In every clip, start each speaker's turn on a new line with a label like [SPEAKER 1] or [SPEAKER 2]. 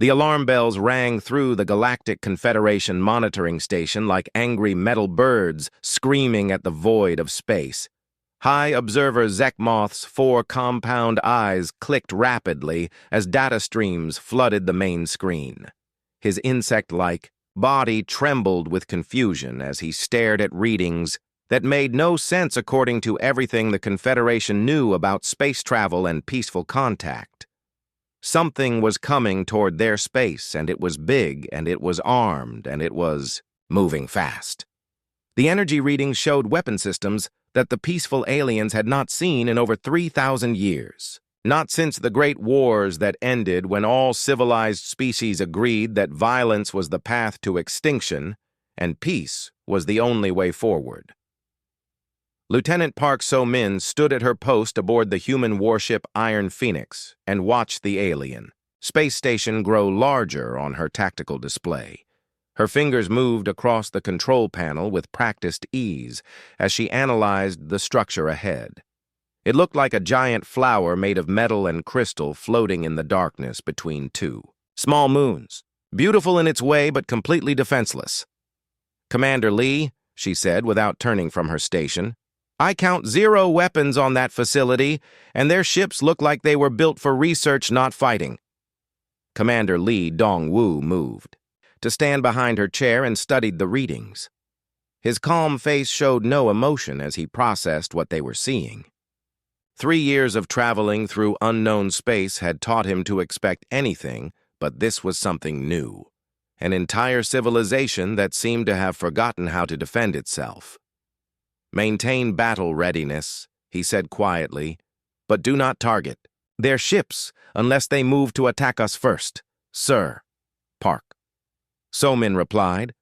[SPEAKER 1] The alarm bells rang through the Galactic Confederation monitoring station like angry metal birds screaming at the void of space. High Observer Zekmoth's 4 compound eyes clicked rapidly as data streams flooded the main screen. His insect-like body trembled with confusion as he stared at readings that made no sense according to everything the Confederation knew about space travel and peaceful contact. Something was coming toward their space, and it was big, and it was armed, and it was moving fast. The energy readings showed weapon systems that the peaceful aliens had not seen in over 3,000 years. Not since the great wars that ended when all civilized species agreed that violence was the path to extinction and peace was the only way forward. Lieutenant Park So-min stood at her post aboard the human warship Iron Phoenix and watched the alien space station grow larger on her tactical display. Her fingers moved across the control panel with practiced ease as she analyzed the structure ahead. It looked like a giant flower made of metal and crystal floating in the darkness between two small moons, beautiful in its way but completely defenseless. "Commander Lee," she said without turning from her station, "I count 0 weapons on that facility, and their ships look like they were built for research, not fighting." Commander Lee Dong-woo moved to stand behind her chair and studied the readings. His calm face showed no emotion as he processed what they were seeing. 3 years of traveling through unknown space had taught him to expect anything, but this was something new. An entire civilization that seemed to have forgotten how to defend itself. "Maintain battle readiness," he said quietly, "but do not target their ships unless they move to attack us first, Sir." Park So-min replied,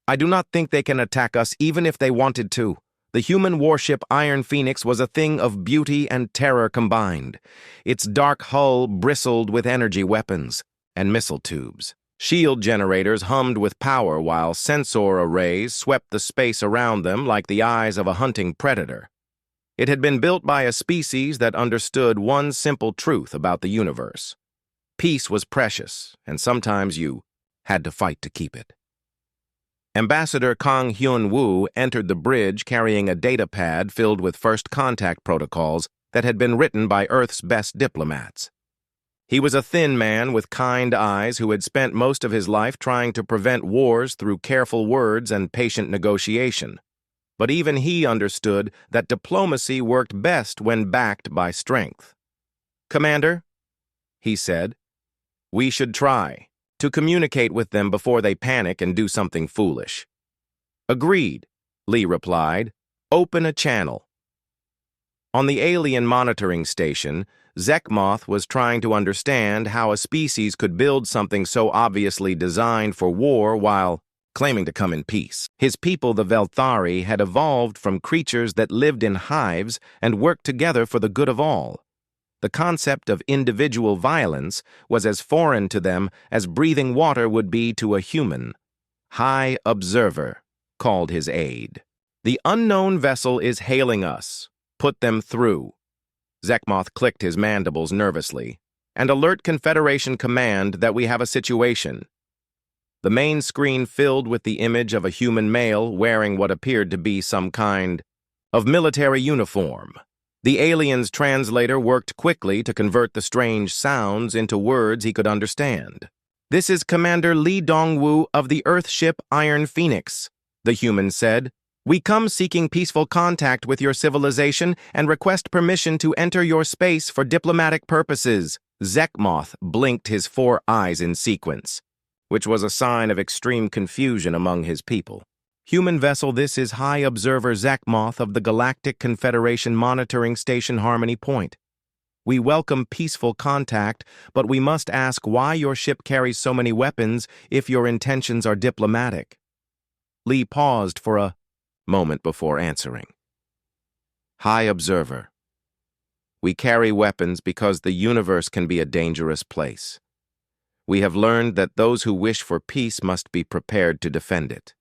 [SPEAKER 1] "I do not think they can attack us even if they wanted to. The human warship Iron Phoenix was a thing of beauty and terror combined. Its dark hull bristled with energy weapons and missile tubes. Shield generators hummed with power while sensor arrays swept the space around them like the eyes of a hunting predator. It had been built by a species that understood one simple truth about the universe. Peace was precious, and sometimes you had to fight to keep it. Ambassador Kang Hyun-woo entered the bridge carrying a data pad filled with first contact protocols that had been written by Earth's best diplomats. He was a thin man with kind eyes who had spent most of his life trying to prevent wars through careful words and patient negotiation. But even he understood that diplomacy worked best when backed by strength. "Commander," he said, "we should try to communicate with them before they panic and do something foolish." "Agreed," Lee replied. "Open a channel." On the alien monitoring station, Zekmoth was trying to understand how a species could build something so obviously designed for war while claiming to come in peace. His people, the Velthari, had evolved from creatures that lived in hives and worked together for the good of all. The concept of individual violence was as foreign to them as breathing water would be to a human. High Observer called his aide. "The unknown vessel is hailing us. Put them through." Zekmoth clicked his mandibles nervously. "And alert Confederation Command that we have a situation." The main screen filled with the image of a human male wearing what appeared to be some kind of military uniform. The alien's translator worked quickly to convert the strange sounds into words he could understand. "This is Commander Lee Dong-woo of the Earthship Iron Phoenix," the human said. "We come seeking peaceful contact with your civilization and request permission to enter your space for diplomatic purposes." Zekmoth blinked his 4 eyes in sequence, which was a sign of extreme confusion among his people. "Human vessel, this is High Observer Zekmoth of the Galactic Confederation Monitoring Station Harmony Point. We welcome peaceful contact, but we must ask why your ship carries so many weapons if your intentions are diplomatic." Lee paused for a moment before answering. "High Observer, we carry weapons because the universe can be a dangerous place. We have learned that those who wish for peace must be prepared to defend it.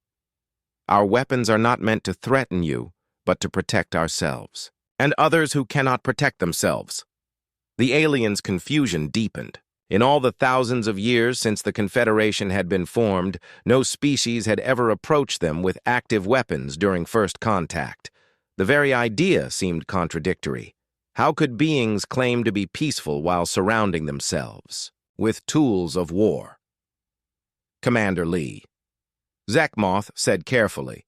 [SPEAKER 1] Our weapons are not meant to threaten you, but to protect ourselves, and others who cannot protect themselves." The alien's confusion deepened. In all the thousands of years since the Confederation had been formed, no species had ever approached them with active weapons during first contact. The very idea seemed contradictory. How could beings claim to be peaceful while surrounding themselves with tools of war? Commander Lee. Zekmoth said carefully,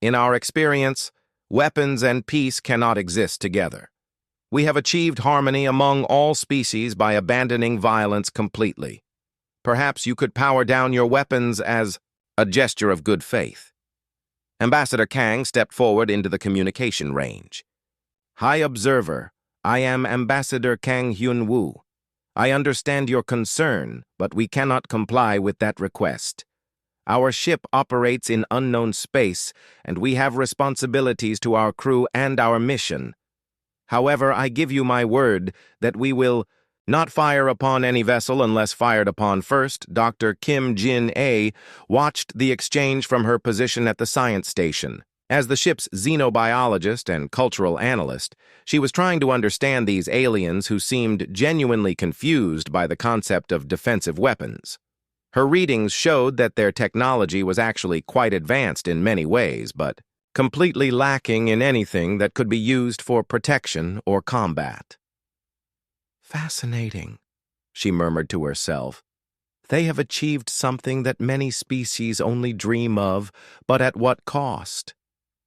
[SPEAKER 1] "In our experience, weapons and peace cannot exist together. We have achieved harmony among all species by abandoning violence completely. Perhaps you could power down your weapons as a gesture of good faith." Ambassador Kang stepped forward into the communication range. "High Observer, I am Ambassador Kang Hyun-woo. I understand your concern, but we cannot comply with that request. Our ship operates in unknown space, and we have responsibilities to our crew and our mission. However, I give you my word that we will not fire upon any vessel unless fired upon first." Dr. Kim Jin-A watched the exchange from her position at the science station. As the ship's xenobiologist and cultural analyst, she was trying to understand these aliens who seemed genuinely confused by the concept of defensive weapons. Her readings showed that their technology was actually quite advanced in many ways, but completely lacking in anything that could be used for protection or combat. "Fascinating," she murmured to herself. "They have achieved something that many species only dream of, but at what cost?"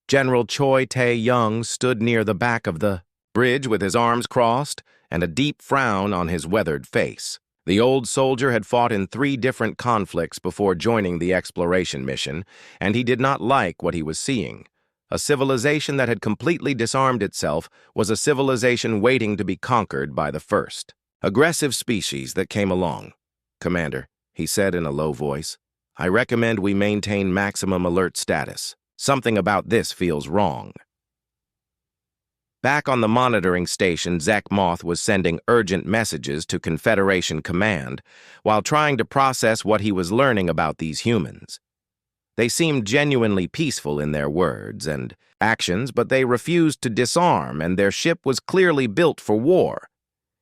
[SPEAKER 1] General Choi Tae-young stood near the back of the bridge with his arms crossed and a deep frown on his weathered face. The old soldier had fought in 3 different conflicts before joining the exploration mission, and he did not like what he was seeing. A civilization that had completely disarmed itself was a civilization waiting to be conquered by the first aggressive species that came along. "Commander," he said in a low voice, "I recommend we maintain maximum alert status. Something about this feels wrong." Back on the monitoring station, Zekmoth was sending urgent messages to Confederation Command while trying to process what he was learning about these humans. They seemed genuinely peaceful in their words and actions, but they refused to disarm, and their ship was clearly built for war.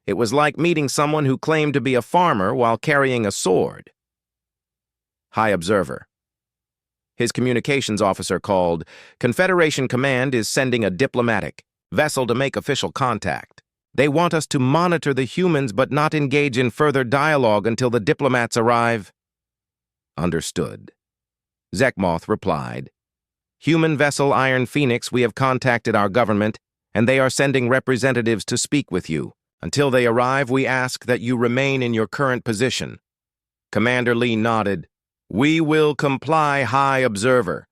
[SPEAKER 1] It was like meeting someone who claimed to be a farmer while carrying a sword. High Observer. His communications officer called, "Confederation Command is sending a diplomatic vessel to make official contact. They want us to monitor the humans but not engage in further dialogue until the diplomats arrive." "Understood." Zekmoth replied, "Human vessel Iron Phoenix, we have contacted our government, and they are sending representatives to speak with you. Until they arrive, we ask that you remain in your current position." Commander Lee nodded. "We will comply, High Observer.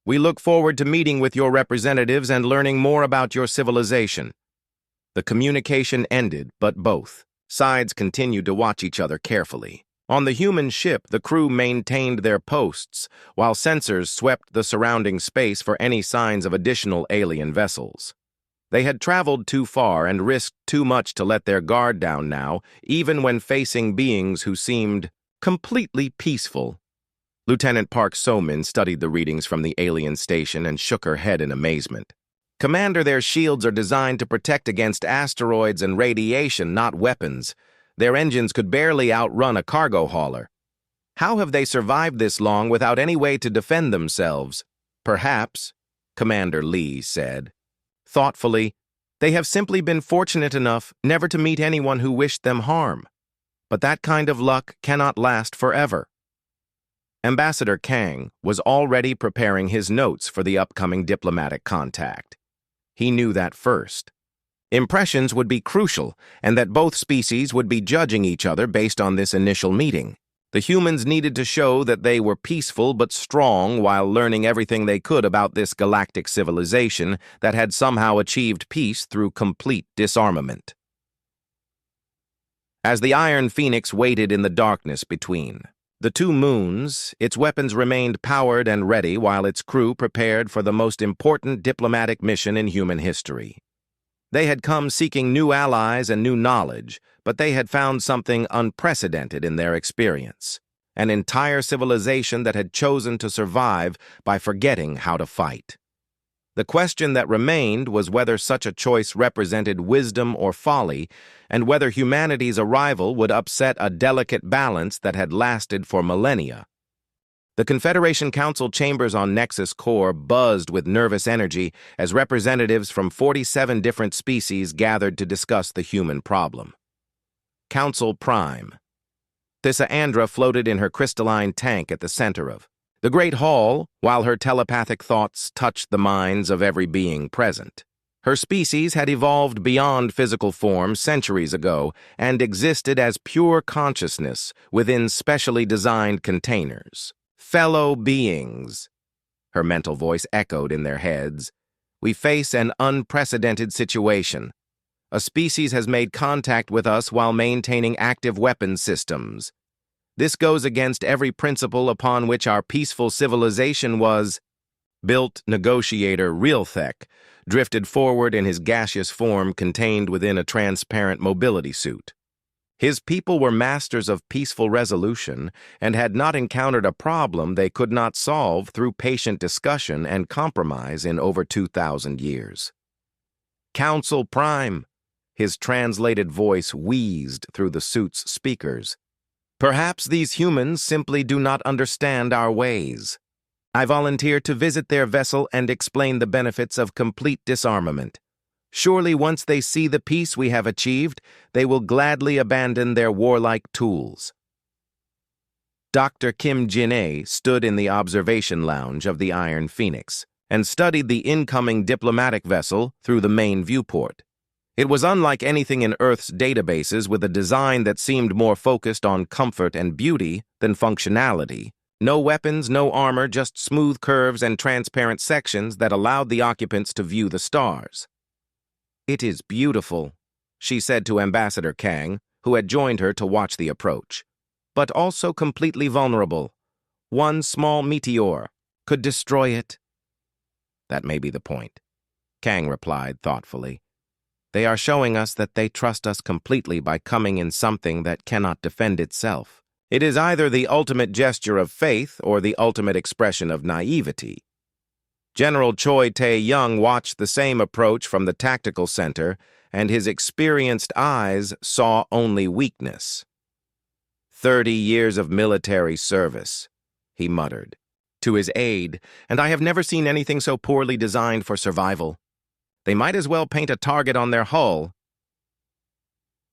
[SPEAKER 1] We look forward to meeting with your representatives and learning more about your civilization." The communication ended, but both sides continued to watch each other carefully. On the human ship, the crew maintained their posts, while sensors swept the surrounding space for any signs of additional alien vessels. They had traveled too far and risked too much to let their guard down now, even when facing beings who seemed completely peaceful. Lieutenant Park So-min studied the readings from the alien station and shook her head in amazement. "Commander, their shields are designed to protect against asteroids and radiation, not weapons. Their engines could barely outrun a cargo hauler. How have they survived this long without any way to defend themselves?" "Perhaps," Commander Lee said thoughtfully, "they have simply been fortunate enough never to meet anyone who wished them harm. But that kind of luck cannot last forever." Ambassador Kang was already preparing his notes for the upcoming diplomatic contact. He knew that first. Impressions would be crucial, and that both species would be judging each other based on this initial meeting. The humans needed to show that they were peaceful but strong while learning everything they could about this galactic civilization that had somehow achieved peace through complete disarmament. As the Iron Phoenix waited in the darkness between the 2 moons, its weapons remained powered and ready while its crew prepared for the most important diplomatic mission in human history. They had come seeking new allies and new knowledge, but they had found something unprecedented in their experience: an entire civilization that had chosen to survive by forgetting how to fight. The question that remained was whether such a choice represented wisdom or folly, and whether humanity's arrival would upset a delicate balance that had lasted for millennia. The Confederation Council chambers on Nexus Core buzzed with nervous energy as representatives from 47 different species gathered to discuss the human problem. Council Prime. Thysaandra floated in her crystalline tank at the center of the Great Hall, while her telepathic thoughts touched the minds of every being present. Her species had evolved beyond physical form centuries ago and existed as pure consciousness within specially designed containers. Fellow beings, her mental voice echoed in their heads, we face an unprecedented situation. A species has made contact with us while maintaining active weapons systems. This goes against every principle upon which our peaceful civilization was built. Negotiator Realthek drifted forward in his gaseous form contained within a transparent mobility suit. His people were masters of peaceful resolution and had not encountered a problem they could not solve through patient discussion and compromise in over 2,000 years. Council Prime, his translated voice wheezed through the suit's speakers. Perhaps these humans simply do not understand our ways. I volunteer to visit their vessel and explain the benefits of complete disarmament. Surely once they see the peace we have achieved, they will gladly abandon their warlike tools. Dr. Kim Jin-ae stood in the observation lounge of the Iron Phoenix and studied the incoming diplomatic vessel through the main viewport. It was unlike anything in Earth's databases, with a design that seemed more focused on comfort and beauty than functionality. No weapons, no armor, just smooth curves and transparent sections that allowed the occupants to view the stars. It is beautiful, she said to Ambassador Kang, who had joined her to watch the approach, but also completely vulnerable. One small meteor could destroy it. That may be the point, Kang replied thoughtfully. They are showing us that they trust us completely by coming in something that cannot defend itself. It is either the ultimate gesture of faith or the ultimate expression of naivety. General Choi Tae-young watched the same approach from the tactical center, and his experienced eyes saw only weakness. 30 years of military service, he muttered to his aide, and I have never seen anything so poorly designed for survival. They might as well paint a target on their hull.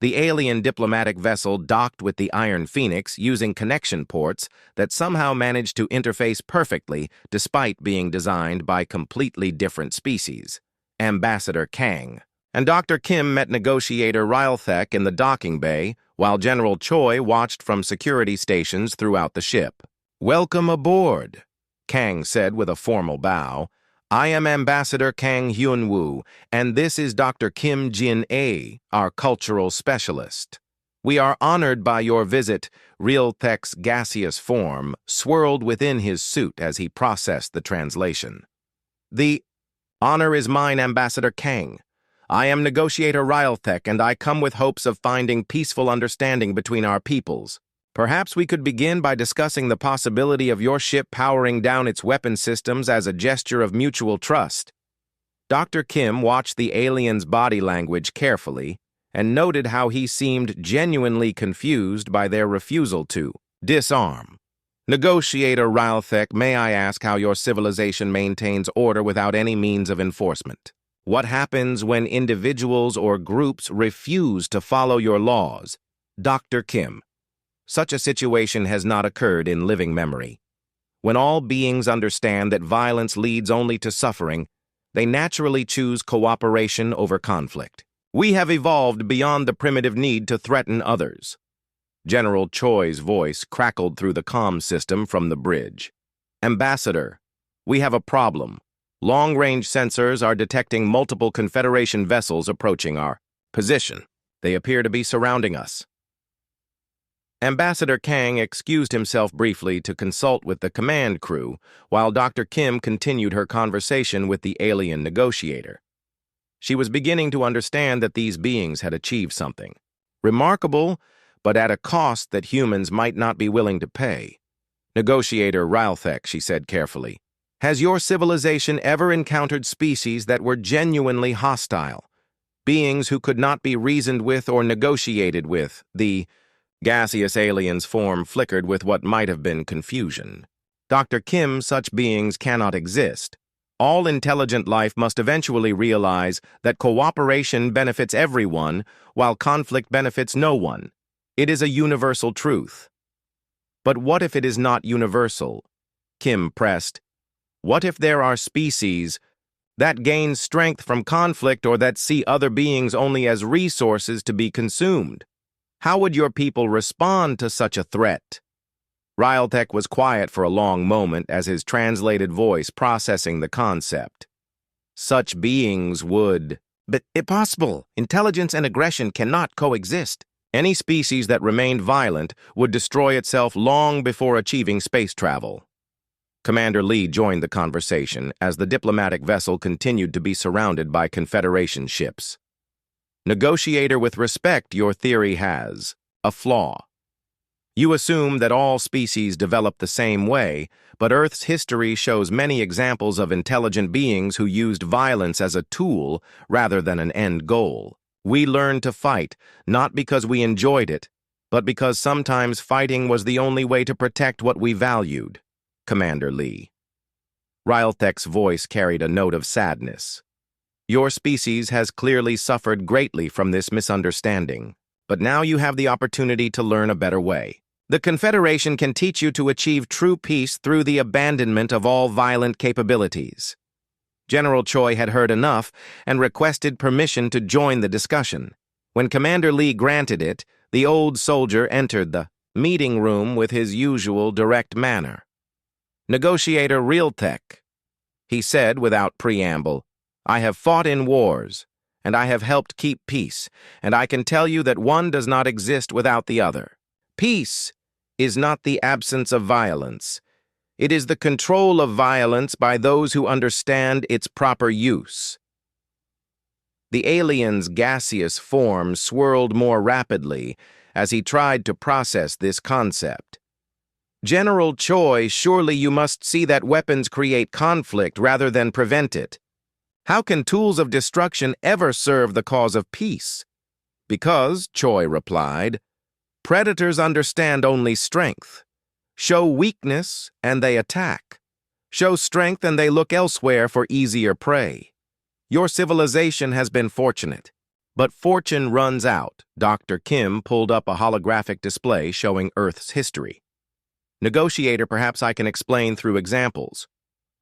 [SPEAKER 1] The alien diplomatic vessel docked with the Iron Phoenix using connection ports that somehow managed to interface perfectly despite being designed by completely different species. Ambassador Kang and Dr. Kim met negotiator Rylthek in the docking bay, while General Choi watched from security stations throughout the ship. Welcome aboard, Kang said with a formal bow. I am Ambassador Kang Hyun-woo, and this is Dr. Kim Jin-ae, our cultural specialist. We are honored by your visit. Realthek's gaseous form swirled within his suit as he processed the translation. The honor is mine, Ambassador Kang. I am negotiator Rylthek, and I come with hopes of finding peaceful understanding between our peoples. Perhaps we could begin by discussing the possibility of your ship powering down its weapon systems as a gesture of mutual trust. Dr. Kim watched the alien's body language carefully and noted how he seemed genuinely confused by their refusal to disarm. Negotiator Rylthek, may I ask how your civilization maintains order without any means of enforcement? What happens when individuals or groups refuse to follow your laws? Dr. Kim. Such a situation has not occurred in living memory. When all beings understand that violence leads only to suffering, they naturally choose cooperation over conflict. We have evolved beyond the primitive need to threaten others. General Choi's voice crackled through the comm system from the bridge. Ambassador, we have a problem. Long-range sensors are detecting multiple Confederation vessels approaching our position. They appear to be surrounding us. Ambassador Kang excused himself briefly to consult with the command crew, while Dr. Kim continued her conversation with the alien negotiator. She was beginning to understand that these beings had achieved something remarkable, but at a cost that humans might not be willing to pay. Negotiator Rylthek, she said carefully, Has your civilization ever encountered species that were genuinely hostile? Beings who could not be reasoned with or negotiated with? The gaseous alien's form flickered with what might have been confusion. Dr. Kim, such beings cannot exist. All intelligent life must eventually realize that cooperation benefits everyone, while conflict benefits no one. It is a universal truth. But what if it is not universal? Kim pressed. What if there are species that gain strength from conflict or that see other beings only as resources to be consumed? How would your people respond to such a threat? Ryltek was quiet for a long moment as his translated voice processing the concept. Such beings would... But impossible. Intelligence and aggression cannot coexist. Any species that remained violent would destroy itself long before achieving space travel. Commander Lee joined the conversation as the diplomatic vessel continued to be surrounded by Confederation ships. Negotiator, with respect, your theory has a flaw. You assume that all species develop the same way, but Earth's history shows many examples of intelligent beings who used violence as a tool rather than an end goal. We learned to fight, not because we enjoyed it, but because sometimes fighting was the only way to protect what we valued. Commander Lee. Ryltek's voice carried a note of sadness. Your species has clearly suffered greatly from this misunderstanding, but now you have the opportunity to learn a better way. The Confederation can teach you to achieve true peace through the abandonment of all violent capabilities. General Choi had heard enough and requested permission to join the discussion. When Commander Lee granted it, the old soldier entered the meeting room with his usual direct manner. Negotiator Ryltek, he said without preamble, I have fought in wars, and I have helped keep peace, and I can tell you that one does not exist without the other. Peace is not the absence of violence. It is the control of violence by those who understand its proper use. The alien's gaseous form swirled more rapidly as he tried to process this concept. General Choi, surely you must see that weapons create conflict rather than prevent it. How can tools of destruction ever serve the cause of peace? Because, Choi replied, predators understand only strength. Show weakness, and they attack. Show strength, and they look elsewhere for easier prey. Your civilization has been fortunate. But fortune runs out. Dr. Kim pulled up a holographic display showing Earth's history. Negotiator, perhaps I can explain through examples.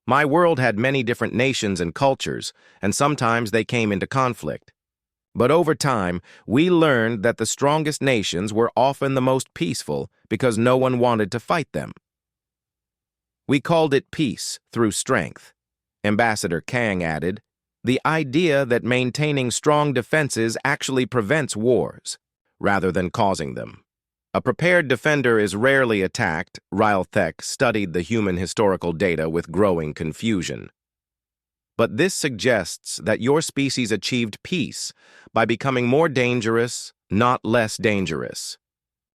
[SPEAKER 1] My world had many different nations and cultures, and sometimes they came into conflict. But over time, we learned that the strongest nations were often the most peaceful because no one wanted to fight them. We called it peace through strength. Ambassador Kang added, the idea that maintaining strong defenses actually prevents wars, rather than causing them. A prepared defender is rarely attacked. Ryltek studied the human historical data with growing confusion. But this suggests that your species achieved peace by becoming more dangerous, not less dangerous.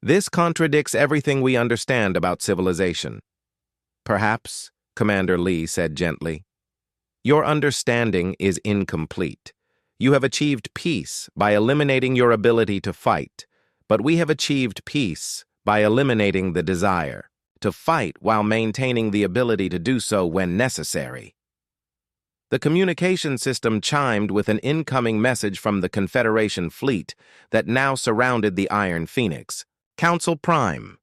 [SPEAKER 1] This contradicts everything we understand about civilization. Perhaps, Commander Lee said gently, your understanding is incomplete. You have achieved peace by eliminating your ability to fight, but we have achieved peace by eliminating the desire to fight while maintaining the ability to do so when necessary. The communication system chimed with an incoming message from the Confederation fleet that now surrounded the Iron Phoenix. Council Prime.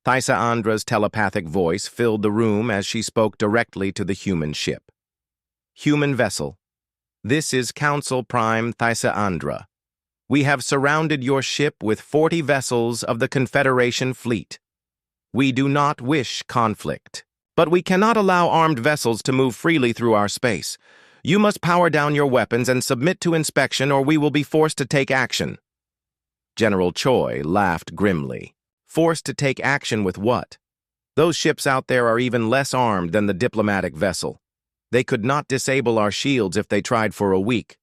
[SPEAKER 1] Thaisa Andra's telepathic voice filled the room as she spoke directly to the human ship. Human vessel. This is Council Prime Thaisa Andra. We have surrounded your ship with 40 vessels of the Confederation fleet. We do not wish conflict. But we cannot allow armed vessels to move freely through our space. You must power down your weapons and submit to inspection, or we will be forced to take action. General Choi laughed grimly. Forced to take action with what? Those ships out there are even less armed than the diplomatic vessel. They could not disable our shields if they tried for a week.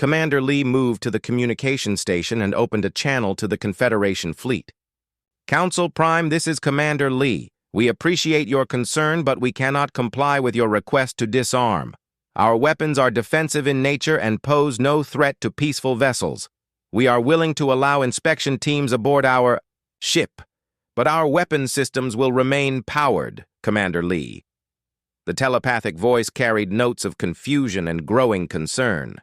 [SPEAKER 1] Commander Lee moved to the communication station and opened a channel to the Confederation fleet. Council Prime, this is Commander Lee. We appreciate your concern, but we cannot comply with your request to disarm. Our weapons are defensive in nature and pose no threat to peaceful vessels. We are willing to allow inspection teams aboard our ship, but our weapon systems will remain powered, Commander Lee. The telepathic voice carried notes of confusion and growing concern.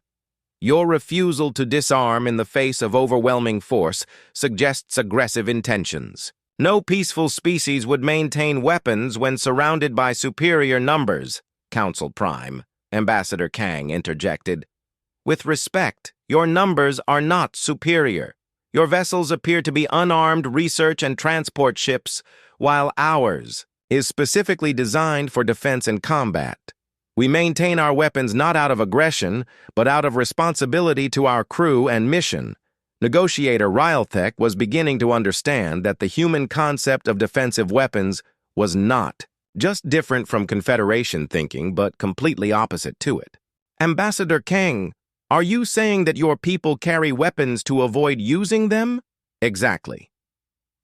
[SPEAKER 1] Your refusal to disarm in the face of overwhelming force suggests aggressive intentions. No peaceful species would maintain weapons when surrounded by superior numbers, Council Prime. Ambassador Kang interjected. With respect, your numbers are not superior. Your vessels appear to be unarmed research and transport ships, while ours is specifically designed for defense and combat. We maintain our weapons not out of aggression, but out of responsibility to our crew and mission. Negotiator Rylethek was beginning to understand that the human concept of defensive weapons was not just different from Confederation thinking, but completely opposite to it. Ambassador Kang, are you saying that your people carry weapons to avoid using them? Exactly.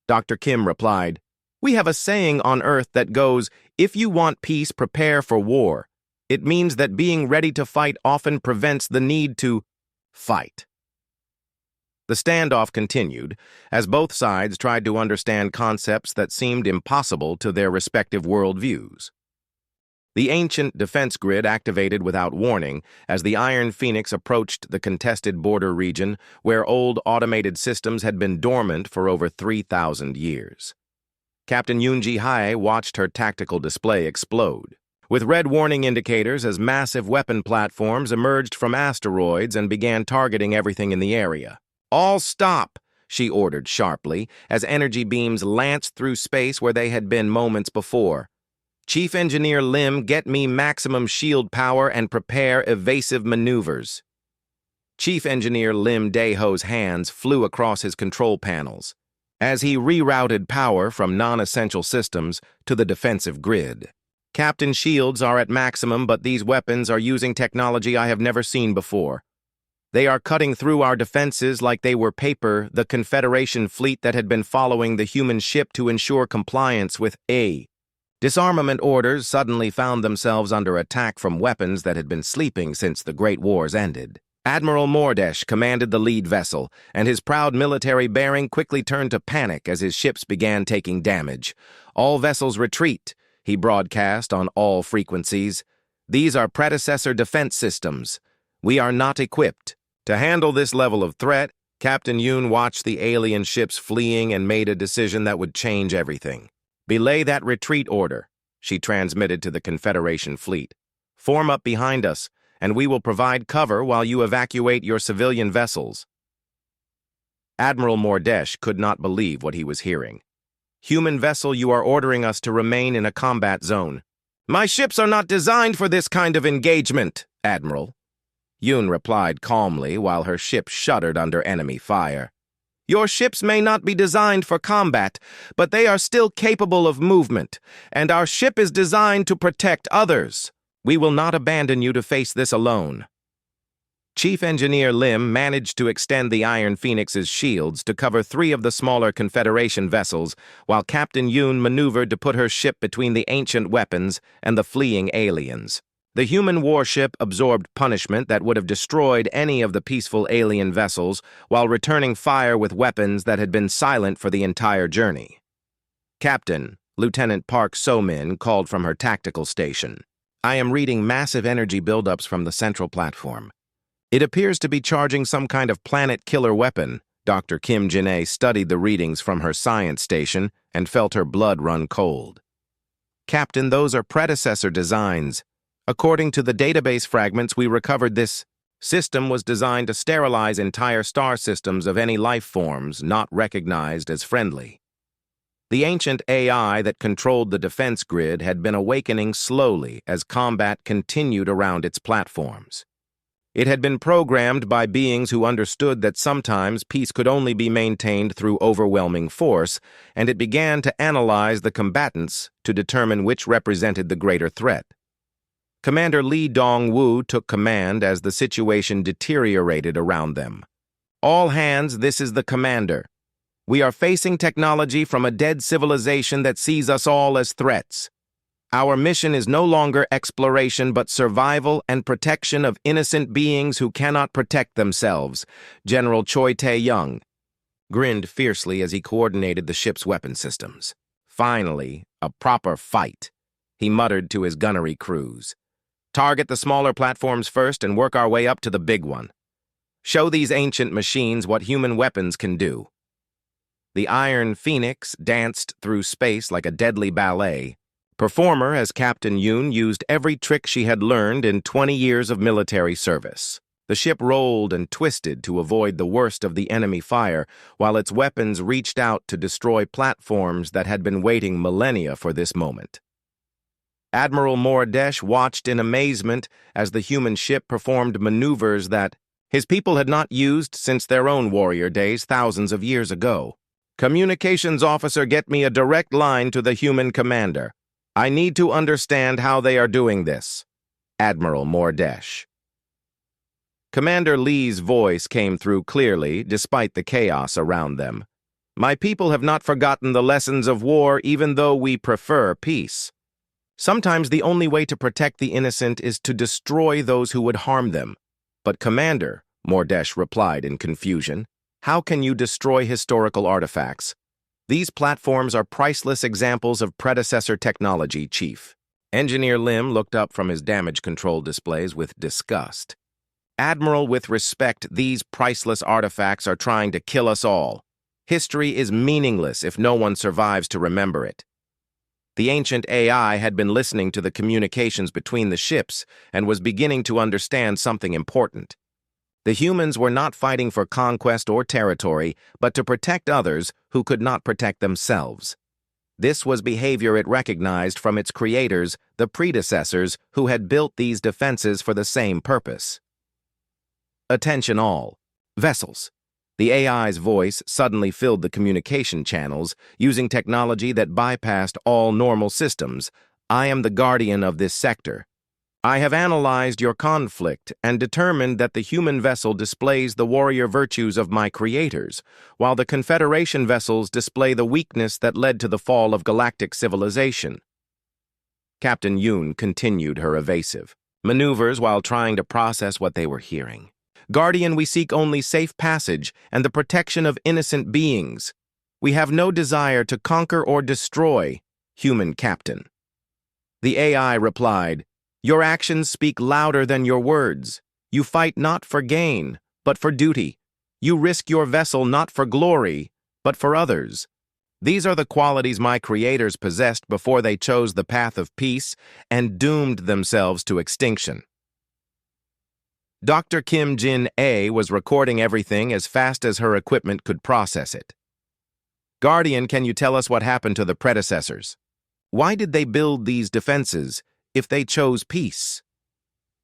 [SPEAKER 1] Dr. Kim replied, We have a saying on Earth that goes, if you want peace, prepare for war. It means that being ready to fight often prevents the need to fight. The standoff continued, as both sides tried to understand concepts that seemed impossible to their respective worldviews. The ancient defense grid activated without warning as the Iron Phoenix approached the contested border region where old automated systems had been dormant for over 3,000 years. Captain Yoonji Hae watched her tactical display explode, with red warning indicators as massive weapon platforms emerged from asteroids and began targeting everything in the area. All stop, she ordered sharply, as energy beams lanced through space where they had been moments before. Chief Engineer Lim, get me maximum shield power and prepare evasive maneuvers. Chief Engineer Lim Daeho's hands flew across his control panels as he rerouted power from non-essential systems to the defensive grid. Captain shields are at maximum, but these weapons are using technology I have never seen before. They are cutting through our defenses like they were paper, the Confederation fleet that had been following the human ship to ensure compliance with disarmament orders suddenly found themselves under attack from weapons that had been sleeping since the Great Wars ended. Admiral Mordesh commanded the lead vessel, and his proud military bearing quickly turned to panic as his ships began taking damage. All vessels retreat, he broadcast on all frequencies. These are predecessor defense systems. We are not equipped. To handle this level of threat, Captain Yoon watched the alien ships fleeing and made a decision that would change everything. Belay that retreat order, she transmitted to the Confederation fleet. Form up behind us, and we will provide cover while you evacuate your civilian vessels. Admiral Mordesh could not believe what he was hearing. Human vessel, you are ordering us to remain in a combat zone. My ships are not designed for this kind of engagement, Admiral. Yoon replied calmly while her ship shuddered under enemy fire. Your ships may not be designed for combat, but they are still capable of movement, and our ship is designed to protect others. We will not abandon you to face this alone. Chief Engineer Lim managed to extend the Iron Phoenix's shields to cover 3 of the smaller Confederation vessels, while Captain Yoon maneuvered to put her ship between the ancient weapons and the fleeing aliens. The human warship absorbed punishment that would have destroyed any of the peaceful alien vessels while returning fire with weapons that had been silent for the entire journey. Captain, Lieutenant Park So-min called from her tactical station. I am reading massive energy buildups from the central platform. It appears to be charging some kind of planet-killer weapon. Dr. Kim Jin-ae studied the readings from her science station and felt her blood run cold. Captain, those are predecessor designs. According to the database fragments we recovered, this system was designed to sterilize entire star systems of any life forms not recognized as friendly. The ancient AI that controlled the defense grid had been awakening slowly as combat continued around its platforms. It had been programmed by beings who understood that sometimes peace could only be maintained through overwhelming force, and it began to analyze the combatants to determine which represented the greater threat. Commander Lee Dong-woo took command as the situation deteriorated around them. All hands, this is the commander. We are facing technology from a dead civilization that sees us all as threats. Our mission is no longer exploration but survival and protection of innocent beings who cannot protect themselves. General Choi Tae-young grinned fiercely as he coordinated the ship's weapon systems. Finally, a proper fight, he muttered to his gunnery crews. Target the smaller platforms first and work our way up to the big one. Show these ancient machines what human weapons can do. The Iron Phoenix danced through space like a deadly ballet. Performer as Captain Yoon used every trick she had learned in 20 years of military service. The ship rolled and twisted to avoid the worst of the enemy fire, while its weapons reached out to destroy platforms that had been waiting millennia for this moment. Admiral Mordesh watched in amazement as the human ship performed maneuvers that his people had not used since their own warrior days thousands of years ago. Communications officer, get me a direct line to the human commander. I need to understand how they are doing this. Admiral Mordesh. Commander Lee's voice came through clearly, despite the chaos around them. My people have not forgotten the lessons of war, even though we prefer peace. Sometimes the only way to protect the innocent is to destroy those who would harm them. But Commander, Mordesh replied in confusion, how can you destroy historical artifacts? These platforms are priceless examples of predecessor technology, Chief. Engineer Lim looked up from his damage control displays with disgust. Admiral, with respect, these priceless artifacts are trying to kill us all. History is meaningless if no one survives to remember it. The ancient AI had been listening to the communications between the ships and was beginning to understand something important. The humans were not fighting for conquest or territory, but to protect others who could not protect themselves. This was behavior it recognized from its creators, the predecessors who had built these defenses for the same purpose. Attention all. Vessels. The AI's voice suddenly filled the communication channels, using technology that bypassed all normal systems. I am the guardian of this sector. I have analyzed your conflict and determined that the human vessel displays the warrior virtues of my creators, while the Confederation vessels display the weakness that led to the fall of galactic civilization. Captain Yoon continued her evasive maneuvers while trying to process what they were hearing. Guardian, we seek only safe passage and the protection of innocent beings. We have no desire to conquer or destroy, human captain. The AI replied, your actions speak louder than your words. You fight not for gain, but for duty. You risk your vessel not for glory, but for others. These are the qualities my creators possessed before they chose the path of peace and doomed themselves to extinction. Dr. Kim Jin-A was recording everything as fast as her equipment could process it. Guardian, can you tell us what happened to the predecessors? Why did they build these defenses if they chose peace?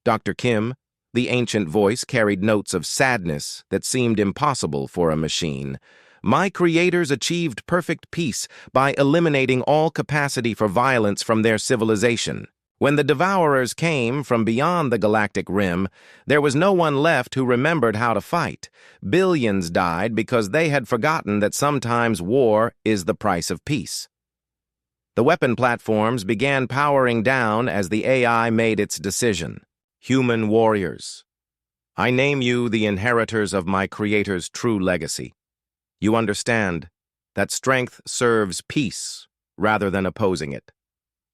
[SPEAKER 1] Dr. Kim, the ancient voice, carried notes of sadness that seemed impossible for a machine. My creators achieved perfect peace by eliminating all capacity for violence from their civilization. When the Devourers came from beyond the galactic rim, there was no one left who remembered how to fight. Billions died because they had forgotten that sometimes war is the price of peace. The weapon platforms began powering down as the AI made its decision. Human warriors. I name you the inheritors of my creator's true legacy. You understand that strength serves peace rather than opposing it.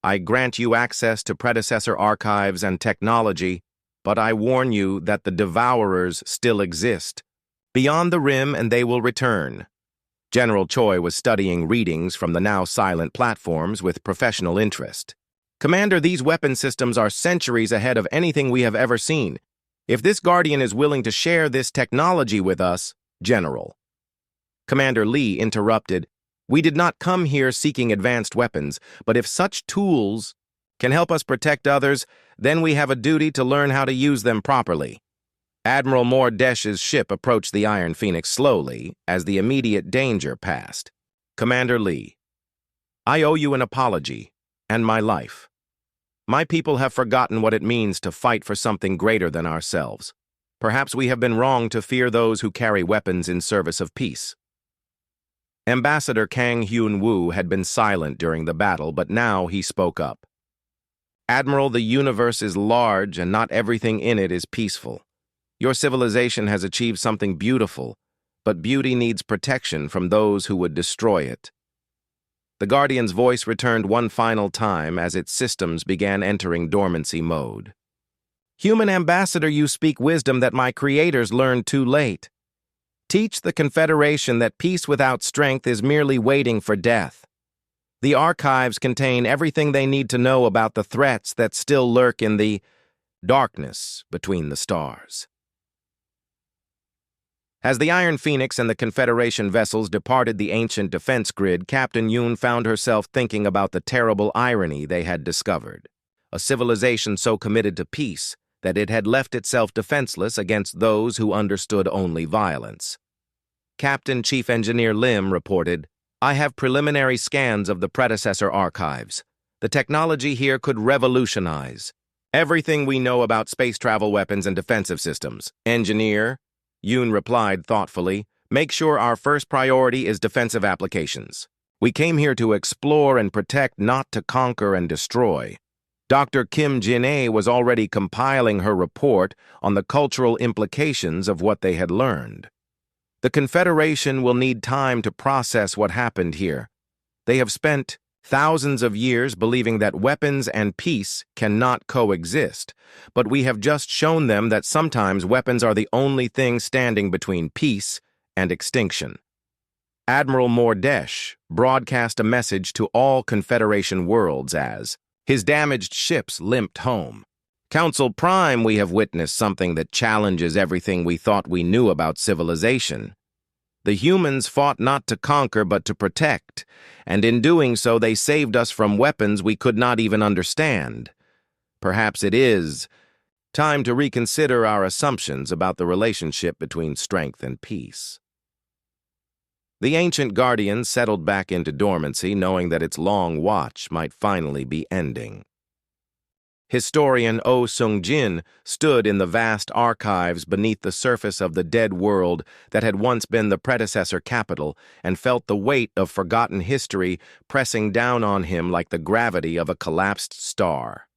[SPEAKER 1] I grant you access to predecessor archives and technology, but I warn you that the Devourers still exist. Beyond the rim, and they will return. General Choi was studying readings from the now silent platforms with professional interest. Commander, these weapon systems are centuries ahead of anything we have ever seen. If this Guardian is willing to share this technology with us, General. Commander Lee interrupted. We did not come here seeking advanced weapons, but if such tools can help us protect others, then we have a duty to learn how to use them properly. Admiral Mordesh's ship approached the Iron Phoenix slowly as the immediate danger passed. Commander Lee, I owe you an apology and my life. My people have forgotten what it means to fight for something greater than ourselves. Perhaps we have been wrong to fear those who carry weapons in service of peace. Ambassador Kang Hyun-woo had been silent during the battle, but now he spoke up. Admiral, the universe is large and not everything in it is peaceful. Your civilization has achieved something beautiful, but beauty needs protection from those who would destroy it. The Guardian's voice returned one final time as its systems began entering dormancy mode. Human Ambassador, you speak wisdom that my creators learned too late. Teach the Confederation that peace without strength is merely waiting for death. The archives contain everything they need to know about the threats that still lurk in the darkness between the stars. As the Iron Phoenix and the Confederation vessels departed the ancient defense grid, Captain Yoon found herself thinking about the terrible irony they had discovered. A civilization so committed to peace that it had left itself defenseless against those who understood only violence. Captain Chief Engineer Lim reported, "I have preliminary scans of the predecessor archives. The technology here could revolutionize everything we know about space travel weapons and defensive systems. Engineer," Yoon replied thoughtfully, "make sure our first priority is defensive applications. We came here to explore and protect, not to conquer and destroy." Dr. Kim Jin-ae was already compiling her report on the cultural implications of what they had learned. The Confederation will need time to process what happened here. They have spent thousands of years believing that weapons and peace cannot coexist, but we have just shown them that sometimes weapons are the only thing standing between peace and extinction. Admiral Mordesh broadcast a message to all Confederation worlds as his damaged ships limped home. "Council Prime, we have witnessed something that challenges everything we thought we knew about civilization. The humans fought not to conquer but to protect, and in doing so they saved us from weapons we could not even understand. Perhaps it is time to reconsider our assumptions about the relationship between strength and peace." The ancient Guardian settled back into dormancy, knowing that its long watch might finally be ending. Historian Oh Sung-jin stood in the vast archives beneath the surface of the dead world that had once been the predecessor capital and felt the weight of forgotten history pressing down on him like the gravity of a collapsed star.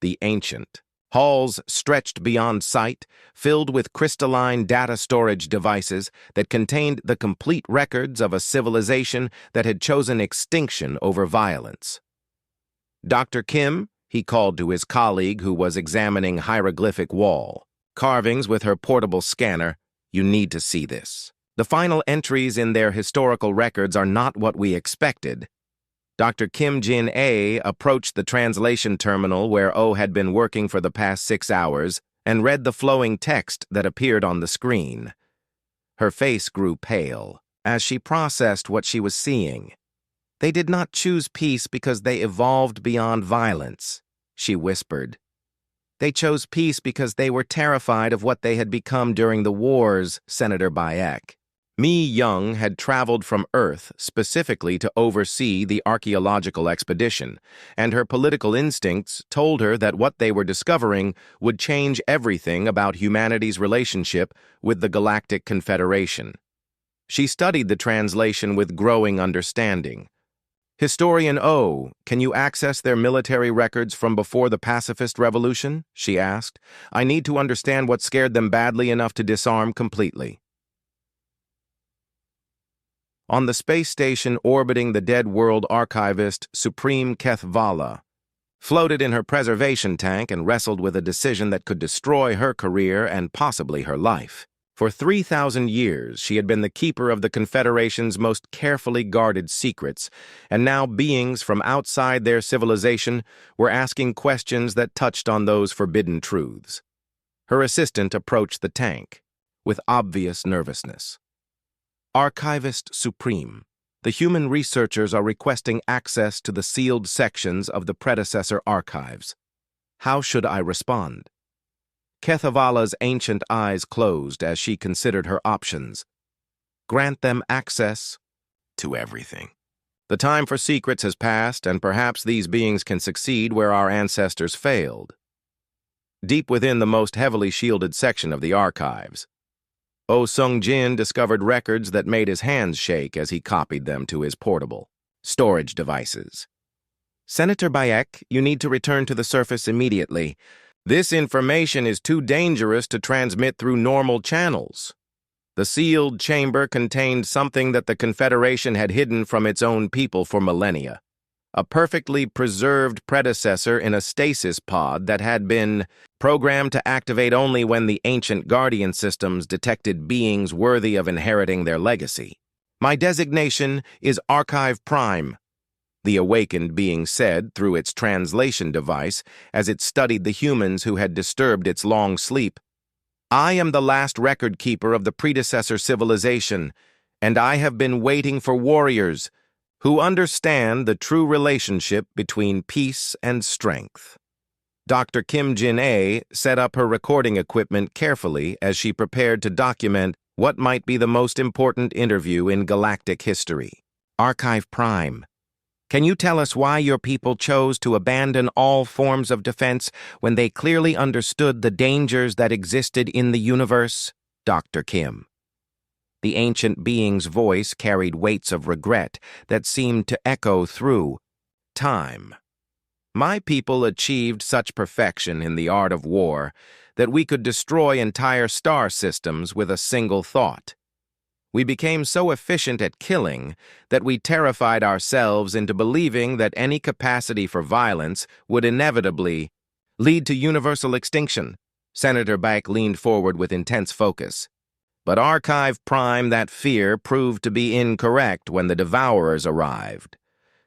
[SPEAKER 1] The ancient halls stretched beyond sight, filled with crystalline data storage devices that contained the complete records of a civilization that had chosen extinction over violence. "Dr. Kim," he called to his colleague who was examining hieroglyphic wall carvings with her portable scanner, "you need to see this. The final entries in their historical records are not what we expected." Dr. Kim Jin-ae approached the translation terminal where Oh had been working for the past 6 hours and read the flowing text that appeared on the screen. Her face grew pale as she processed what she was seeing. "They did not choose peace because they evolved beyond violence," she whispered. "They chose peace because they were terrified of what they had become during the wars, Senator Bayek." Mi Young had traveled from Earth specifically to oversee the archaeological expedition, and her political instincts told her that what they were discovering would change everything about humanity's relationship with the Galactic Confederation. She studied the translation with growing understanding. "Historian O, can you access their military records from before the pacifist revolution?" she asked. "I need to understand what scared them badly enough to disarm completely." On the space station orbiting the dead world, archivist Supreme Kethvala floated in her preservation tank and wrestled with a decision that could destroy her career and possibly her life. For 3,000 years, she had been the keeper of the Confederation's most carefully guarded secrets, and now beings from outside their civilization were asking questions that touched on those forbidden truths. Her assistant approached the tank with obvious nervousness. "Archivist Supreme, the human researchers are requesting access to the sealed sections of the predecessor archives. How should I respond?" Kethvala's ancient eyes closed as she considered her options. "Grant them access to everything. The time for secrets has passed, and perhaps these beings can succeed where our ancestors failed." Deep within the most heavily shielded section of the archives, Oh Sung-jin discovered records that made his hands shake as he copied them to his portable storage devices. Senator Bayek, you need to return to the surface immediately. This information is too dangerous to transmit through normal channels. The sealed chamber contained something that the Confederation had hidden from its own people for millennia. A perfectly preserved predecessor in a stasis pod that had been programmed to activate only when the ancient Guardian systems detected beings worthy of inheriting their legacy. My designation is Archive Prime, the awakened being said through its translation device as it studied the humans who had disturbed its long sleep. I am the last record keeper of the predecessor civilization, and I have been waiting for warriors who understand the true relationship between peace and strength. Dr. Kim Jin-ae set up her recording equipment carefully as she prepared to document what might be the most important interview in galactic history. Archive Prime, can you tell us why your people chose to abandon all forms of defense when they clearly understood the dangers that existed in the universe? Dr. Kim. The ancient being's voice carried weights of regret that seemed to echo through time. My people achieved such perfection in the art of war that we could destroy entire star systems with a single thought. We became so efficient at killing that we terrified ourselves into believing that any capacity for violence would inevitably lead to universal extinction. Senator Bayek leaned forward with intense focus. But Archive Prime, that fear proved to be incorrect when the Devourers arrived.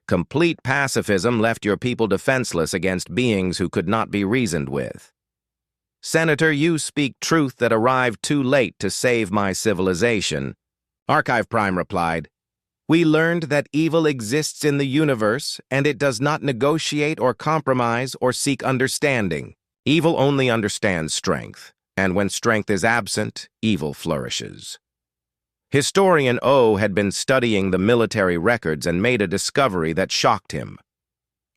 [SPEAKER 1] Complete pacifism left your people defenseless against beings who could not be reasoned with. Senator, you speak truth that arrived too late to save my civilization. Archive Prime replied, we learned that evil exists in the universe, and it does not negotiate or compromise or seek understanding. Evil only understands strength. And when strength is absent, evil flourishes. Historian O had been studying the military records and made a discovery that shocked him.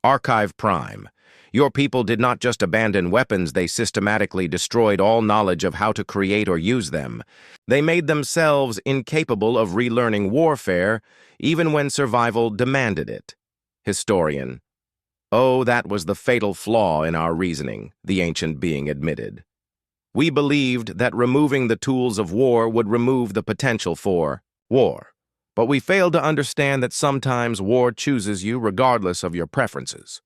[SPEAKER 1] Archive Prime, your people did not just abandon weapons, they systematically destroyed all knowledge of how to create or use them. They made themselves incapable of relearning warfare, even when survival demanded it. Historian, oh, that was the fatal flaw in our reasoning, the ancient being admitted. We believed that removing the tools of war would remove the potential for war, but we failed to understand that sometimes war chooses you regardless of your preferences.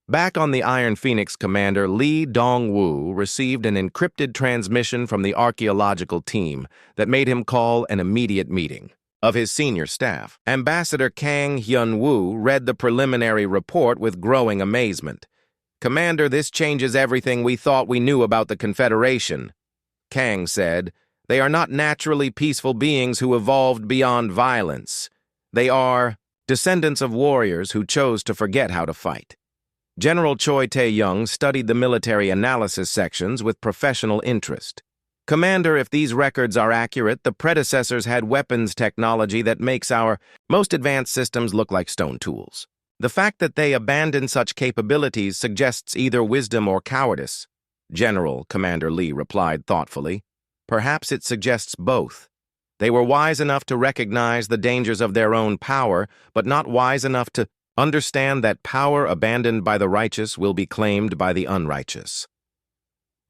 [SPEAKER 1] Back on the Iron Phoenix, Commander Lee Dong-woo received an encrypted transmission from the archaeological team that made him call an immediate meeting of his senior staff. Ambassador Kang Hyun-woo read the preliminary report with growing amazement. Commander, this changes everything we thought we knew about the Confederation. Kang said, they are not naturally peaceful beings who evolved beyond violence. They are descendants of warriors who chose to forget how to fight. General Choi Tae-young studied the military analysis sections with professional interest. Commander, if these records are accurate, the predecessors had weapons technology that makes our most advanced systems look like stone tools. The fact that they abandoned such capabilities suggests either wisdom or cowardice. General, Commander Lee replied thoughtfully. Perhaps it suggests both. They were wise enough to recognize the dangers of their own power, but not wise enough to understand that power abandoned by the righteous will be claimed by the unrighteous.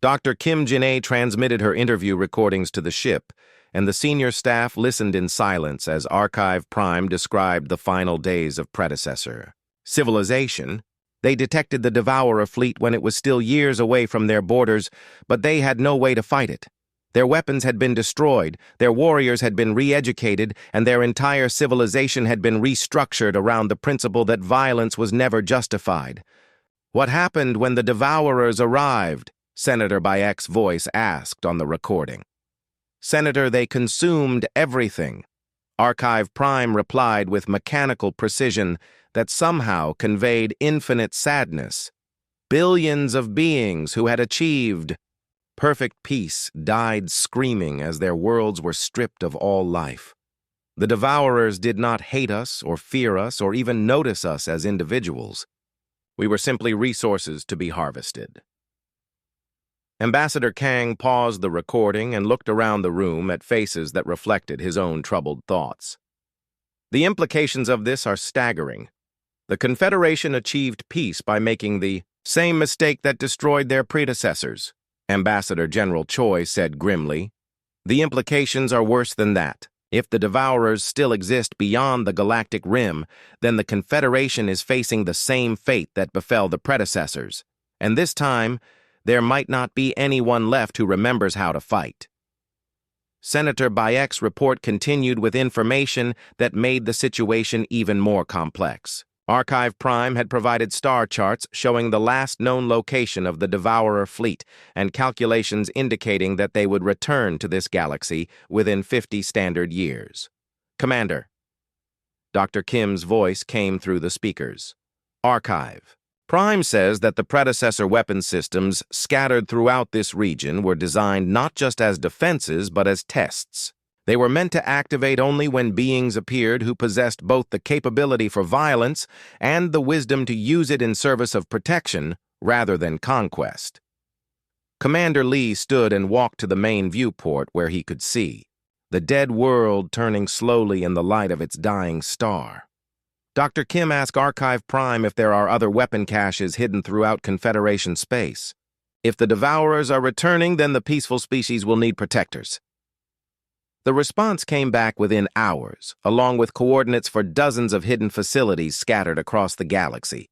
[SPEAKER 1] Dr. Kim Jin-ae transmitted her interview recordings to the ship, and the senior staff listened in silence as Archive Prime described the final days of predecessor civilization. They detected the Devourer fleet when it was still years away from their borders, but they had no way to fight it. Their weapons had been destroyed, their warriors had been re-educated, and their entire civilization had been restructured around the principle that violence was never justified. What happened when the Devourers arrived? Senator Bayek's voice asked on the recording. Senator, they consumed everything. Archive Prime replied with mechanical precision that somehow conveyed infinite sadness. Billions of beings who had achieved perfect peace died screaming as their worlds were stripped of all life. The Devourers did not hate us or fear us or even notice us as individuals. We were simply resources to be harvested. Ambassador Kang paused the recording and looked around the room at faces that reflected his own troubled thoughts. The implications of this are staggering. The Confederation achieved peace by making the same mistake that destroyed their predecessors, Ambassador General Choi said grimly. The implications are worse than that. If the Devourers still exist beyond the galactic rim, then the Confederation is facing the same fate that befell the predecessors. And this time, there might not be anyone left who remembers how to fight. Senator Bayek's report continued with information that made the situation even more complex. Archive Prime had provided star charts showing the last known location of the Devourer fleet and calculations indicating that they would return to this galaxy within 50 standard years. Commander. Dr. Kim's voice came through the speakers. Archive. Prime says that the predecessor weapon systems scattered throughout this region were designed not just as defenses but as tests. They were meant to activate only when beings appeared who possessed both the capability for violence and the wisdom to use it in service of protection rather than conquest. Commander Lee stood and walked to the main viewport where he could see the dead world turning slowly in the light of its dying star. Dr. Kim asked Archive Prime if there are other weapon caches hidden throughout Confederation space. If the Devourers are returning, then the peaceful species will need protectors. The response came back within hours, along with coordinates for dozens of hidden facilities scattered across the galaxy.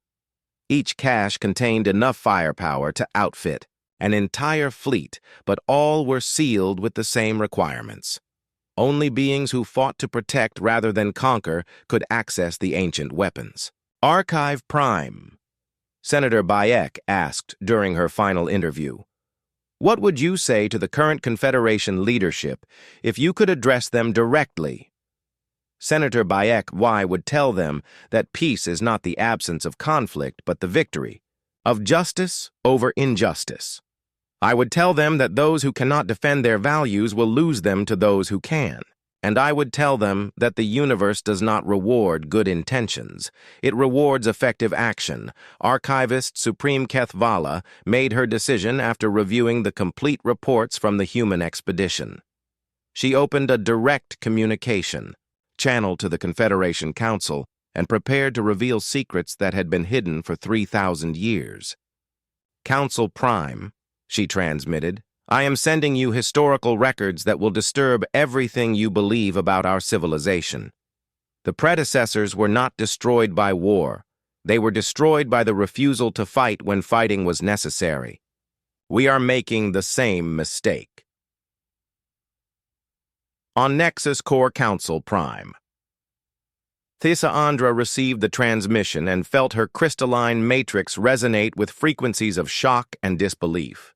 [SPEAKER 1] Each cache contained enough firepower to outfit an entire fleet, but all were sealed with the same requirements. Only beings who fought to protect rather than conquer could access the ancient weapons. Archive Prime, Senator Bayek asked during her final interview. What would you say to the current Confederation leadership if you could address them directly? Senator Bayek would tell them that peace is not the absence of conflict, but the victory of justice over injustice. I would tell them that those who cannot defend their values will lose them to those who can. And I would tell them that the universe does not reward good intentions. It rewards effective action. Archivist Supreme Keth Vala made her decision after reviewing the complete reports from the human expedition. She opened a direct communication, channeled to the Confederation Council, and prepared to reveal secrets that had been hidden for 3,000 years. Council Prime, she transmitted, I am sending you historical records that will disturb everything you believe about our civilization. The predecessors were not destroyed by war. They were destroyed by the refusal to fight when fighting was necessary. We are making the same mistake. On Nexus Core Council Prime. Thissa Andra received the transmission and felt her crystalline matrix resonate with frequencies of shock and disbelief.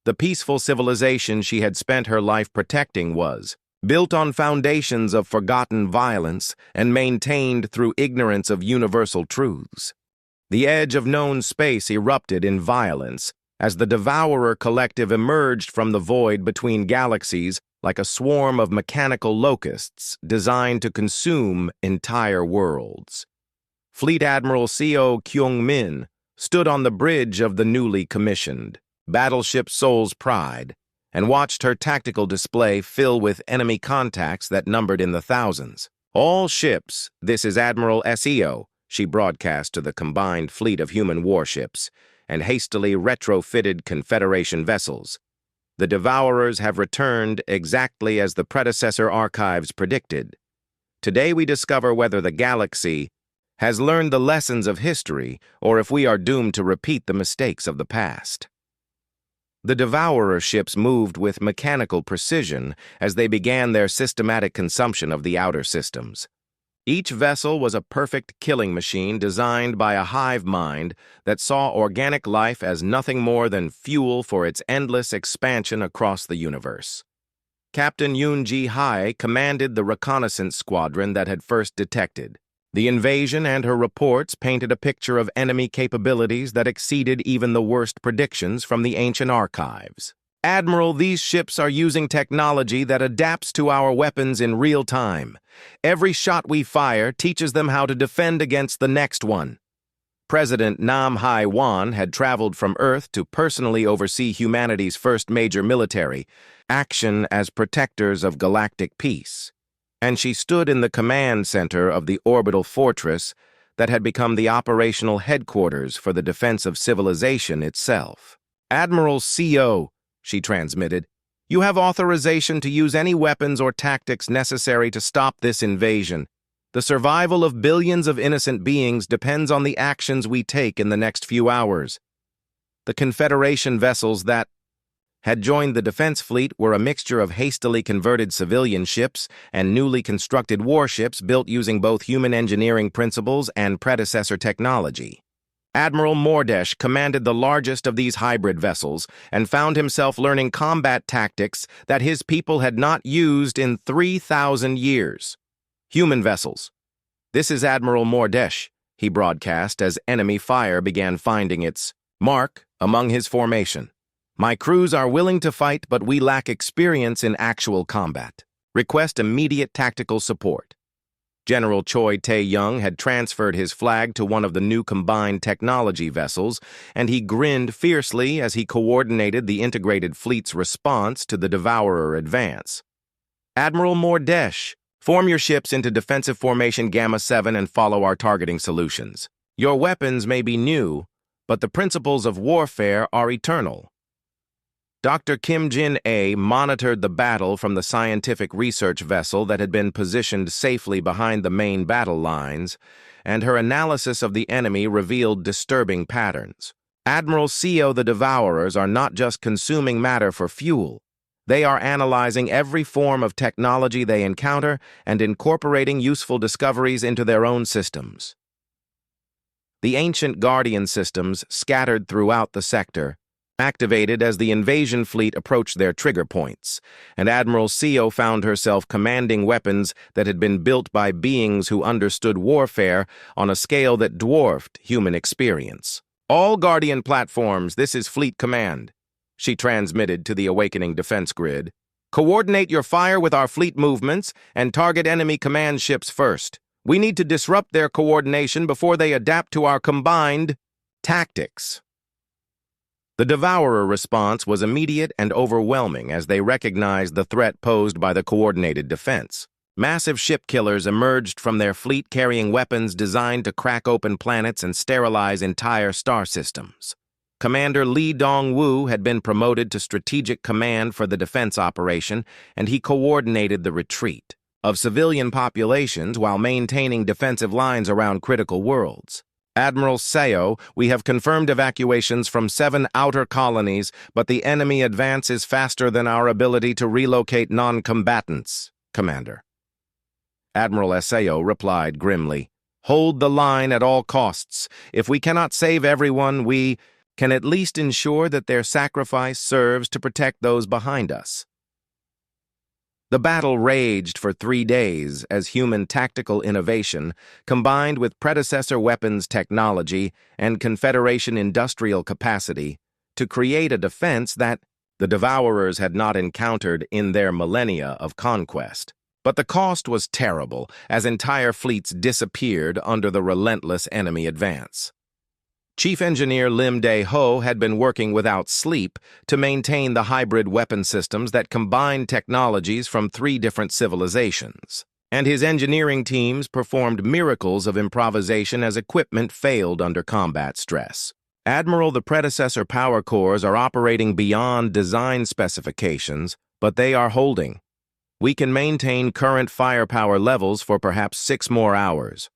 [SPEAKER 1] The peaceful civilization she had spent her life protecting was built on foundations of forgotten violence and maintained through ignorance of universal truths. The edge of known space erupted in violence as the Devourer Collective emerged from the void between galaxies like a swarm of mechanical locusts designed to consume entire worlds. Fleet Admiral Seo Kyung-min stood on the bridge of the newly commissioned battleship Soul's Pride and watched her tactical display fill with enemy contacts that numbered in the thousands. All ships, this is Admiral Seo, she broadcast to the combined fleet of human warships and hastily retrofitted Confederation vessels. The Devourers have returned exactly as the predecessor archives predicted. Today we discover whether the galaxy has learned the lessons of history or if we are doomed to repeat the mistakes of the past. The Devourer ships moved with mechanical precision as they began their systematic consumption of the outer systems. Each vessel was a perfect killing machine designed by a hive mind that saw organic life as nothing more than fuel for its endless expansion across the universe. Captain Yoon Ji-hai commanded the reconnaissance squadron that had first detected. The invasion and her reports painted a picture of enemy capabilities that exceeded even the worst predictions from the ancient archives. Admiral, these ships are using technology that adapts to our weapons in real time. Every shot we fire teaches them how to defend against the next one. President Nam Hai-wan had traveled from Earth to personally oversee humanity's first major military action as protectors of galactic peace, and she stood in the command center of the orbital fortress that had become the operational headquarters for the defense of civilization itself. "Admiral CO," she transmitted, "you have authorization to use any weapons or tactics necessary to stop this invasion. The survival of billions of innocent beings depends on the actions we take in the next few hours." The Confederation vessels that had joined the defense fleet were a mixture of hastily converted civilian ships and newly constructed warships built using both human engineering principles and predecessor technology. Admiral Mordesh commanded the largest of these hybrid vessels and found himself learning combat tactics that his people had not used in 3,000 years. "Human vessels. This is Admiral Mordesh," he broadcast as enemy fire began finding its mark among his formation. "My crews are willing to fight, but we lack experience in actual combat. Request immediate tactical support." General Choi Tae-young had transferred his flag to one of the new combined technology vessels, and he grinned fiercely as he coordinated the integrated fleet's response to the Devourer advance. "Admiral Mordesh, form your ships into defensive formation Gamma 7 and follow our targeting solutions. Your weapons may be new, but the principles of warfare are eternal." Dr. Kim Jin-A monitored the battle from the scientific research vessel that had been positioned safely behind the main battle lines, and her analysis of the enemy revealed disturbing patterns. Admiral CO the Devourers are not just consuming matter for fuel. They are analyzing every form of technology they encounter and incorporating useful discoveries into their own systems. The ancient Guardian systems scattered throughout the sector activated as the invasion fleet approached their trigger points, and Admiral CO found herself commanding weapons that had been built by beings who understood warfare on a scale that dwarfed human experience. "All Guardian platforms, this is Fleet Command," she transmitted to the awakening defense grid. "Coordinate your fire with our fleet movements and target enemy command ships first. We need to disrupt their coordination before they adapt to our combined tactics." The Devourer response was immediate and overwhelming as they recognized the threat posed by the coordinated defense. Massive ship killers emerged from their fleet carrying weapons designed to crack open planets and sterilize entire star systems. Commander Lee Dong-woo had been promoted to strategic command for the defense operation, and he coordinated the retreat of civilian populations while maintaining defensive lines around critical worlds. "Admiral Seo, we have confirmed evacuations from 7 outer colonies, but the enemy advance is faster than our ability to relocate non-combatants, Commander." Admiral Seo replied grimly, "Hold the line at all costs. If we cannot save everyone, we can at least ensure that their sacrifice serves to protect those behind us." The battle raged for 3 days as human tactical innovation, combined with predecessor weapons technology and Confederation industrial capacity, to create a defense that the Devourers had not encountered in their millennia of conquest. But the cost was terrible, as entire fleets disappeared under the relentless enemy advance. Chief Engineer Lim Dae-ho had been working without sleep to maintain the hybrid weapon systems that combined technologies from 3 different civilizations, and his engineering teams performed miracles of improvisation as equipment failed under combat stress. "Admiral, the predecessor power cores are operating beyond design specifications, but they are holding. We can maintain current firepower levels for perhaps 6 more hours."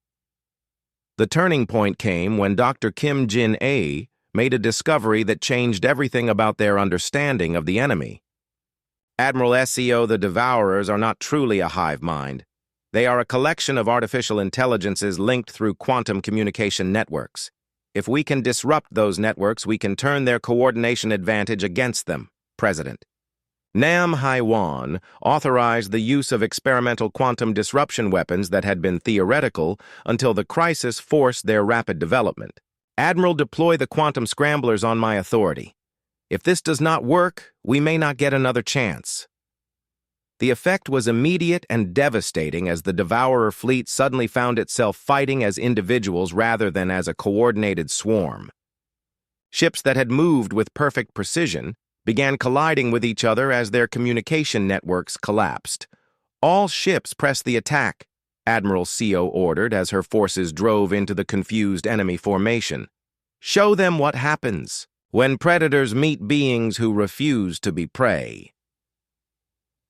[SPEAKER 1] The turning point came when Dr. Kim Jin-A made a discovery that changed everything about their understanding of the enemy. "Admiral SEO, the Devourers are not truly a hive mind. They are a collection of artificial intelligences linked through quantum communication networks. If we can disrupt those networks, we can turn their coordination advantage against them, President." Nam Hai-wan authorized the use of experimental quantum disruption weapons that had been theoretical until the crisis forced their rapid development. "Admiral, deploy the quantum scramblers on my authority. If this does not work, we may not get another chance." The effect was immediate and devastating as the Devourer fleet suddenly found itself fighting as individuals rather than as a coordinated swarm. Ships that had moved with perfect precision began colliding with each other as their communication networks collapsed. "All ships press the attack," Admiral Seo ordered as her forces drove into the confused enemy formation. "Show them what happens when predators meet beings who refuse to be prey."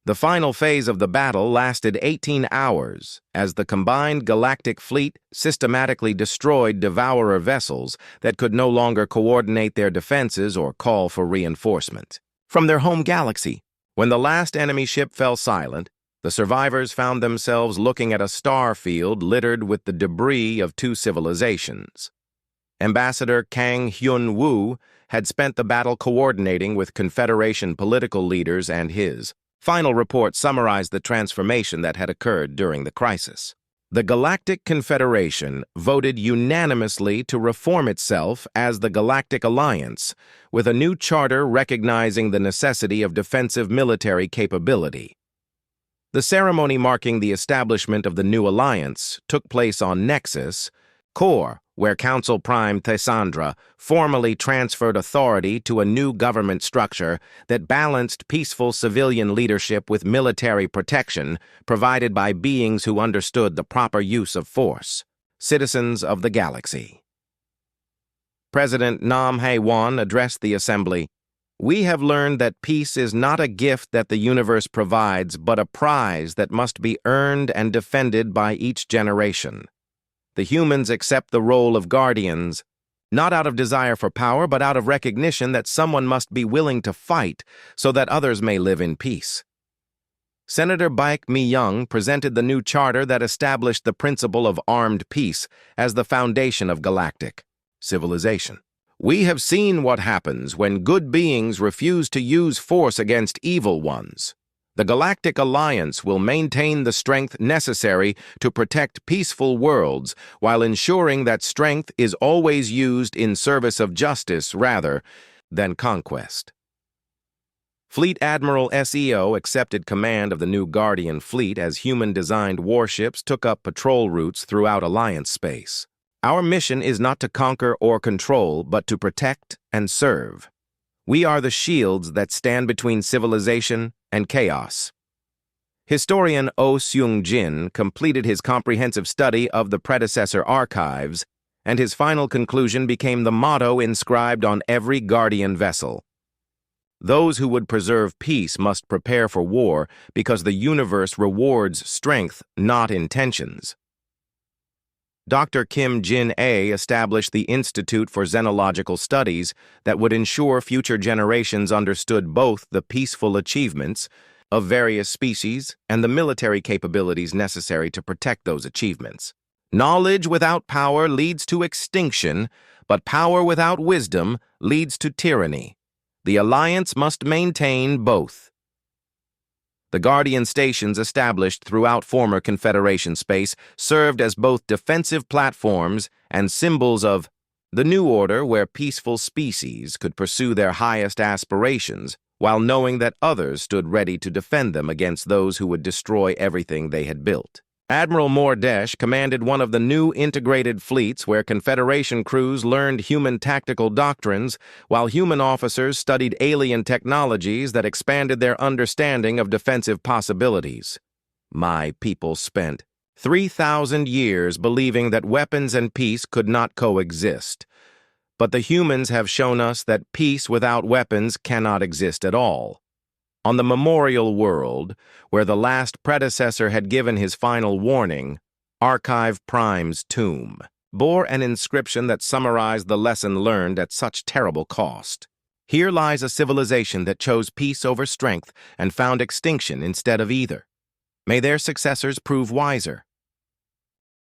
[SPEAKER 1] The final phase of the battle lasted 18 hours as the combined galactic fleet systematically destroyed Devourer vessels that could no longer coordinate their defenses or call for reinforcement. From their home galaxy, when the last enemy ship fell silent, the survivors found themselves looking at a star field littered with the debris of two civilizations. Ambassador Kang Hyun-woo had spent the battle coordinating with Confederation political leaders, and his final report summarized the transformation that had occurred during the crisis. The Galactic Confederation voted unanimously to reform itself as the Galactic Alliance, with a new charter recognizing the necessity of defensive military capability. The ceremony marking the establishment of the new alliance took place on Nexus, Core, where Council Prime Thesandra formally transferred authority to a new government structure that balanced peaceful civilian leadership with military protection provided by beings who understood the proper use of force, citizens of the galaxy. President Nam Hae-won addressed the assembly. "We have learned that peace is not a gift that the universe provides, but a prize that must be earned and defended by each generation. The humans accept the role of guardians, not out of desire for power, but out of recognition that someone must be willing to fight so that others may live in peace." Senator Baek Mi-young presented the new charter that established the principle of armed peace as the foundation of galactic civilization. "We have seen what happens when good beings refuse to use force against evil ones. The Galactic Alliance will maintain the strength necessary to protect peaceful worlds while ensuring that strength is always used in service of justice rather than conquest." Fleet Admiral SEO accepted command of the new Guardian fleet as human-designed warships took up patrol routes throughout Alliance space. "Our mission is not to conquer or control, but to protect and serve. We are the shields that stand between civilization and chaos." Historian Oh Seung-jin completed his comprehensive study of the predecessor archives, and his final conclusion became the motto inscribed on every Guardian vessel. "Those who would preserve peace must prepare for war because the universe rewards strength, not intentions." Dr. Kim Jin-ae established the Institute for Xenological Studies that would ensure future generations understood both the peaceful achievements of various species and the military capabilities necessary to protect those achievements. "Knowledge without power leads to extinction, but power without wisdom leads to tyranny. The Alliance must maintain both." The Guardian stations established throughout former Confederation space served as both defensive platforms and symbols of the new order where peaceful species could pursue their highest aspirations while knowing that others stood ready to defend them against those who would destroy everything they had built. Admiral Mordesh commanded one of the new integrated fleets where Confederation crews learned human tactical doctrines while human officers studied alien technologies that expanded their understanding of defensive possibilities. My people spent 3,000 years believing that weapons and peace could not coexist. But the humans have shown us that peace without weapons cannot exist at all. On the memorial world, where the last predecessor had given his final warning, Archive Prime's tomb bore an inscription that summarized the lesson learned at such terrible cost. "Here lies a civilization that chose peace over strength and found extinction instead of either. May their successors prove wiser."